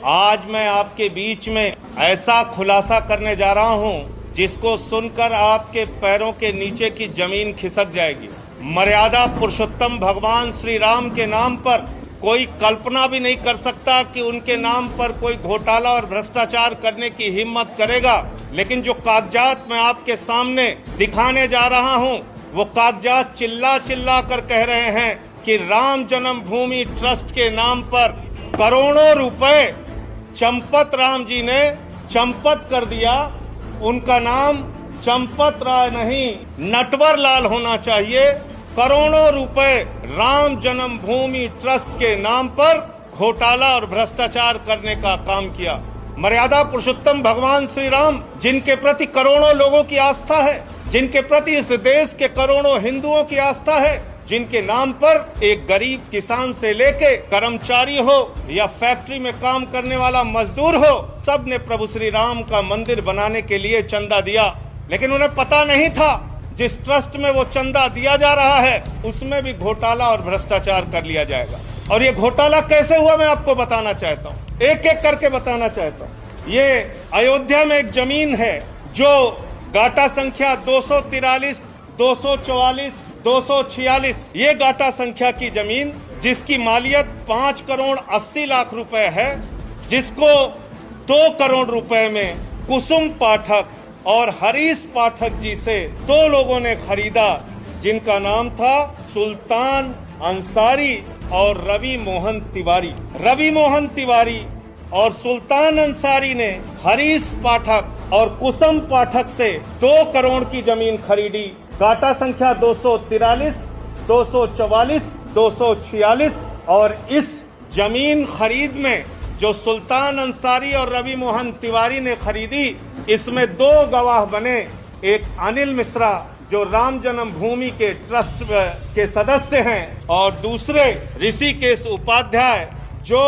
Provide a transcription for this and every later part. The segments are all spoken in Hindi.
आज मैं आपके बीच में ऐसा खुलासा करने जा रहा हूं जिसको सुनकर आपके पैरों के नीचे की जमीन खिसक जाएगी। मर्यादा पुरुषोत्तम भगवान श्री राम के नाम पर कोई कल्पना भी नहीं कर सकता कि उनके नाम पर कोई घोटाला और भ्रष्टाचार करने की हिम्मत करेगा। लेकिन जो कागजात मैं आपके सामने दिखाने जा रहा हूं, वो कागजात चिल्ला चिल्ला कर कह रहे हैं कि राम जन्मभूमि ट्रस्ट के नाम पर करोड़ों रुपए चंपत राम जी ने चंपत कर दिया। उनका नाम चंपत राय नहीं, नटवर लाल होना चाहिए। करोड़ों रुपए राम जन्मभूमि ट्रस्ट के नाम पर घोटाला और भ्रष्टाचार करने का काम किया। मर्यादा पुरुषोत्तम भगवान श्री राम, जिनके प्रति करोड़ों लोगों की आस्था है, जिनके प्रति इस देश के करोड़ों हिंदुओं की आस्था है, जिनके नाम पर एक गरीब किसान से लेके कर्मचारी हो या फैक्ट्री में काम करने वाला मजदूर हो, सब ने प्रभु श्री राम का मंदिर बनाने के लिए चंदा दिया। लेकिन उन्हें पता नहीं था जिस ट्रस्ट में वो चंदा दिया जा रहा है उसमें भी घोटाला और भ्रष्टाचार कर लिया जाएगा। और ये घोटाला कैसे हुआ मैं आपको बताना चाहता हूँ, एक एक करके बताना चाहता हूँ। ये अयोध्या में एक जमीन है जो गाटा संख्या 243, 244, 246, ये गाटा संख्या की जमीन जिसकी मालियत 5 करोड़ 80 लाख रुपए है, जिसको 2 करोड़ रुपए में कुसुम पाठक और हरीश पाठक जी से 2 लोगों ने खरीदा, जिनका नाम था सुल्तान अंसारी और रवि मोहन तिवारी। रवि मोहन तिवारी और सुल्तान अंसारी ने हरीश पाठक और कुसुम पाठक से 2 करोड़ की जमीन खरीदी। गाटा संख्या 243, 244, 246 और इस जमीन खरीद में जो सुल्तान अंसारी और रवि मोहन तिवारी ने खरीदी, इसमें 2 गवाह बने। एक अनिल मिश्रा जो राम जन्मभूमि के ट्रस्ट के सदस्य हैं और दूसरे ऋषिकेश उपाध्याय जो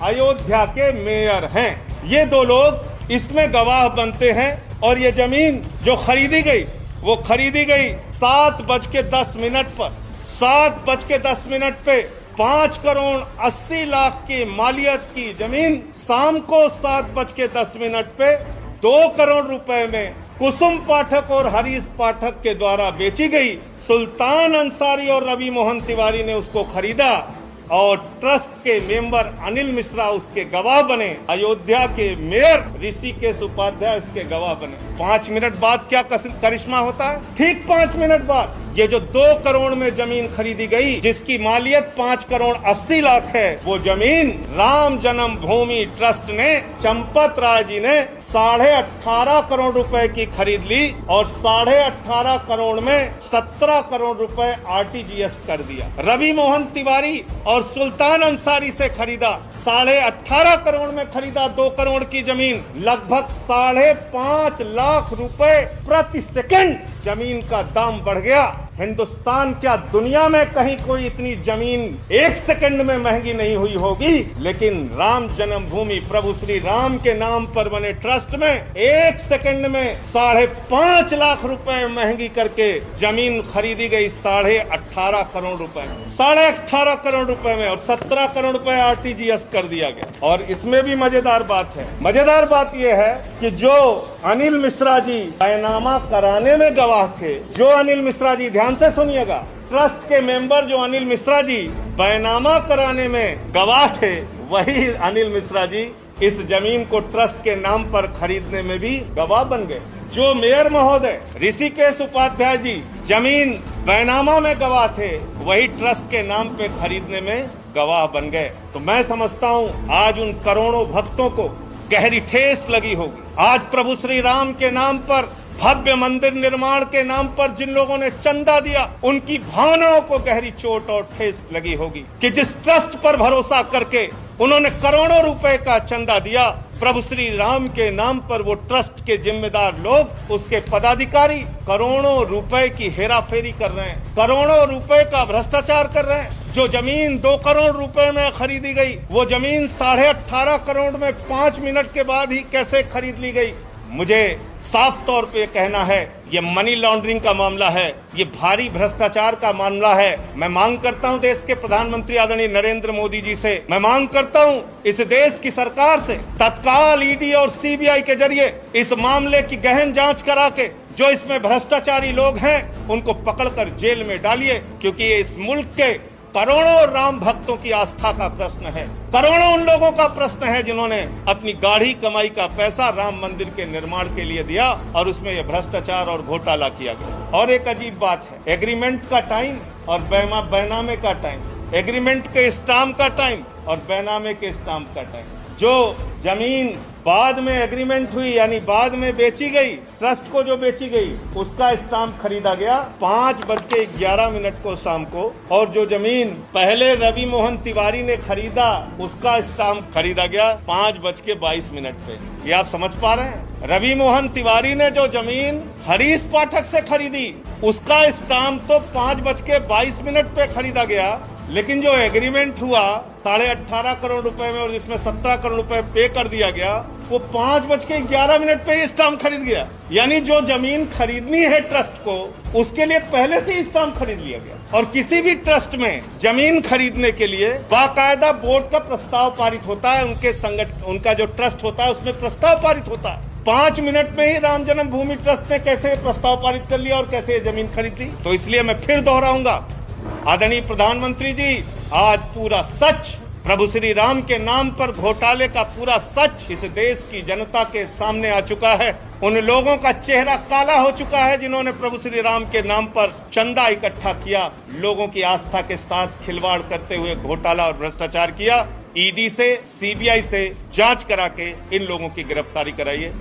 अयोध्या के मेयर हैं। ये 2 लोग इसमें गवाह बनते हैं। और ये जमीन जो खरीदी गई वो खरीदी गई 7:10 पर। 7:10 पे 5 करोड़ 80 लाख की मालियत की जमीन शाम को 7:10 पे 2 करोड़ रुपए में कुसुम पाठक और हरीश पाठक के द्वारा बेची गई। सुल्तान अंसारी और रवि मोहन तिवारी ने उसको खरीदा और ट्रस्ट के मेंबर अनिल मिश्रा उसके गवाह बने। अयोध्या के मेयर ऋषिकेश उपाध्याय इसके गवाह बने। 5 मिनट बाद क्या करिश्मा होता है? ठीक 5 मिनट बाद ये जो 2 करोड़ में जमीन खरीदी गई, जिसकी मालियत 5 करोड़ 80 लाख है, वो जमीन राम जन्मभूमि ट्रस्ट ने, चंपत राय जी ने 18.5 करोड़ रुपए की खरीद ली और 18.5 करोड़ में 17 करोड़ रुपए RTGS कर दिया। रवि मोहन तिवारी और सुल्तान अंसारी से खरीदा 18.5 करोड़ में खरीदा 2 करोड़ की जमीन, लगभग 5.5 लाख रुपए प्रति सेकंड जमीन का दाम बढ़ गया। हिंदुस्तान क्या दुनिया में कहीं कोई इतनी जमीन 1 सेकंड में महंगी नहीं हुई होगी, लेकिन राम जन्मभूमि प्रभु श्री राम के नाम पर बने ट्रस्ट में 1 सेकंड में 5.5 लाख रुपए महंगी करके जमीन खरीदी गई 18.5 करोड़ रुपए में। 18.5 करोड़ रुपए में और 17 करोड़ रुपए RTGS कर दिया गया। और इसमें भी मजेदार बात है। मजेदार बात यह है कि जो अनिल मिश्रा जी बैनामा कराने में गवाह थे, जो अनिल मिश्रा जी, ध्यान से सुनिएगा, ट्रस्ट के मेंबर जो अनिल मिश्रा जी बैनामा कराने में गवाह थे, वही अनिल मिश्रा जी इस जमीन को ट्रस्ट के नाम पर खरीदने में भी गवाह बन गए। जो मेयर महोदय ऋषिकेश उपाध्याय जी जमीन बैनामा में गवाह थे, वही ट्रस्ट के नाम पे खरीदने में गवाह बन गए। तो मैं समझता हूँ आज उन करोड़ों भक्तों को गहरी ठेस लगी होगी। आज प्रभु श्री राम के नाम पर, भव्य मंदिर निर्माण के नाम पर जिन लोगों ने चंदा दिया, उनकी भावनाओं को गहरी चोट और ठेस लगी होगी कि जिस ट्रस्ट पर भरोसा करके उन्होंने करोड़ों रुपए का चंदा दिया, प्रभु श्री राम के नाम पर वो ट्रस्ट के जिम्मेदार लोग, उसके पदाधिकारी करोड़ों रुपए की हेराफेरी कर रहे हैं, करोड़ों रुपए का भ्रष्टाचार कर रहे हैं। जो जमीन 2 करोड़ रुपए में खरीदी गई, वो जमीन 18.5 करोड़ में 5 मिनट के बाद ही कैसे खरीद ली गई? मुझे साफ तौर पे कहना है, ये मनी लॉन्ड्रिंग का मामला है, ये भारी भ्रष्टाचार का मामला है। मैं मांग करता हूं देश के प्रधानमंत्री आदरणीय नरेंद्र मोदी जी से, मैं मांग करता हूं इस देश की सरकार से, तत्काल ईडी और सीबीआई के जरिए इस मामले की गहन जांच करा के जो इसमें भ्रष्टाचारी लोग हैं उनको पकड़कर जेल में डालिए, क्योंकि ये इस मुल्क के करोड़ों राम भक्तों की आस्था का प्रश्न है। करोड़ों उन लोगों का प्रश्न है जिन्होंने अपनी गाढ़ी कमाई का पैसा राम मंदिर के निर्माण के लिए दिया और उसमें यह भ्रष्टाचार और घोटाला किया गया। और एक अजीब बात है, एग्रीमेंट का टाइम और बैनामे का टाइम, एग्रीमेंट के स्टाम्प का टाइम और बैनामे के स्टाम्प का टाइम। जो जमीन बाद में एग्रीमेंट हुई यानी बाद में बेची गई, ट्रस्ट को जो बेची गई, उसका स्टाम्प खरीदा गया 5:11 को शाम को, और जो जमीन पहले रवि मोहन तिवारी ने खरीदा उसका स्टाम्प खरीदा गया 5:22 पे। ये आप समझ पा रहे हैं? रवि मोहन तिवारी ने जो जमीन हरीश पाठक से खरीदी उसका स्टाम्प तो 5:22 पे खरीदा गया, लेकिन जो एग्रीमेंट हुआ 18.5 करोड़ रुपए में और जिसमें 17 करोड़ रुपए पे कर दिया गया, वो 5:11 पे स्टाम्प खरीद गया। यानी जो जमीन खरीदनी है ट्रस्ट को, उसके लिए पहले से ही स्टाम्प खरीद लिया गया। और किसी भी ट्रस्ट में जमीन खरीदने के लिए बाकायदा बोर्ड का प्रस्ताव पारित होता है, उनका जो ट्रस्ट होता है उसमें प्रस्ताव पारित होता है। 5 मिनट में ही राम जन्मभूमि ट्रस्ट ने कैसे प्रस्ताव पारित कर लिया और कैसे जमीन खरीद ली। तो इसलिए मैं फिर दोहराऊंगा, आदरणीय प्रधानमंत्री जी, आज पूरा सच, प्रभु श्री राम के नाम पर घोटाले का पूरा सच इस देश की जनता के सामने आ चुका है। उन लोगों का चेहरा काला हो चुका है जिन्होंने प्रभु श्री राम के नाम पर चंदा इकट्ठा किया, लोगों की आस्था के साथ खिलवाड़ करते हुए घोटाला और भ्रष्टाचार किया। ईडी से, सीबीआई से जांच करा के इन लोगों की गिरफ्तारी कराइए।